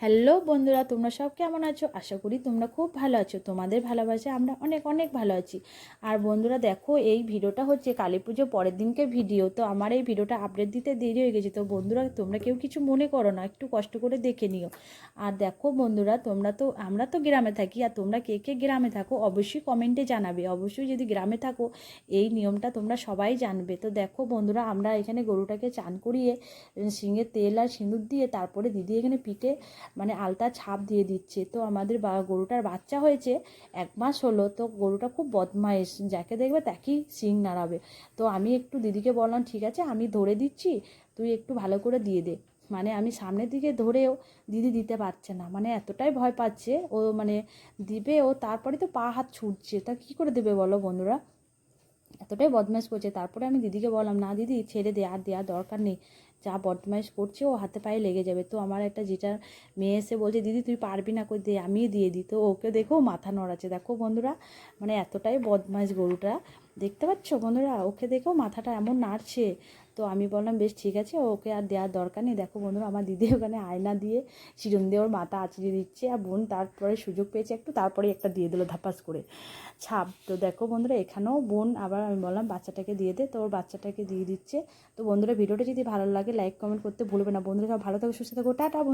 Hello বন্ধুরা, তোমরা সব কেমন আছো? আশা করি তোমরা খুব ভালো আছো। তোমাদের ভালোবাসে আমরা অনেক অনেক ভালো আছি। আর বন্ধুরা দেখো, এই ভিডিওটা হচ্ছে কালী পুজো পরের দিনকে ভিডিও। তো আমার এই ভিডিওটা আপডেট দিতে দেরি হয়ে গেছে। তো বন্ধুরা তোমরা কেউ কিছু মনে করো না, একটু কষ্ট করে দেখে নিও। আর দেখো বন্ধুরা, আমরা তো গ্রামে থাকি, আর তোমরা কে কে গ্রামে থাকো অবশ্যই কমেন্টে জানাবে। অবশ্যই যদি গ্রামে থাকো এই নিয়মটা তোমরা সবাই জানবে। তো দেখো বন্ধুরা, আমরা এখানে গরুটাকে চান করিয়ে শিঙে তেল আর সিঁদুর দিয়ে তারপরে দিদি এখানে পিঠে মানে আলতা ছাপ দিয়ে দিচ্ছে। তো আমাদের গরুটার বাচ্চা হয়েছে 1 মাস হলো। তো গরুটা খুব বদমাইশ, যাকে দেখবে তাকেই শিং নাড়াবে। তো আমি একটু দিদিকে বললাম, ঠিক আছে আমি ধরে দিচ্ছি, তুই একটু ভালো করে দিয়ে দে। মানে আমি সামনের দিকে ধরেও দিদি দিতে পারছে না, মানে এতটাই ভয় পাচ্ছে ও, মানে দিবে ও, তারপরে তো পা হাত ছুটছে, তা কী করে দেবে বলো বন্ধুরা, এতটাই বদমাইশ করছে। তারপরে আমি দিদিকে বললাম, না দিদি ছেড়ে দে, আর দেওয়ার দরকার নেই, যা বদমাইশ করছে ও হাতে পায়ে লেগে যাবে। তো আমার একটা যেটার মেয়ে এসে বলছে, দিদি তুই পারবি না, কই দে আমিই দিয়ে দিই। তো ওকে দেখো মাথা নড়াচ্ছে। দেখো বন্ধুরা, মানে এতটাই বদমাইশ গরুটা, দেখতে পাচ্ছ বন্ধুরা, ওকে দেখো মাথাটা এমন নাড়ছে। তো আমি বললাম বেশ ঠিক আছে, ওকে আর দেওয়ার দরকার নেই। দেখো বন্ধুরা, আমার দিদি ওখানে আয়না দিয়ে সিরুম দিয়ে ওর মাথা আঁচড়িয়ে দিচ্ছে, আর বোন তারপরে সুযোগ পেয়েছে একটু, তারপরে একটা দিয়ে দিল ধাপাস করে ছাপ। তো দেখো বন্ধুরা, এখানেও বোন আবার আমি বললাম বাচ্চাটাকে দিয়ে দে, তো ওর বাচ্চাটাকে দিয়ে দিচ্ছে। তো বন্ধুরা, ভিডিওটা যদি ভালো লাগে লাইক কমেন্ট করতে ভুলবে না। বন্ধুরা সব ভালো থাকো, সুস্থ থাকো, টাটা বন্ধু।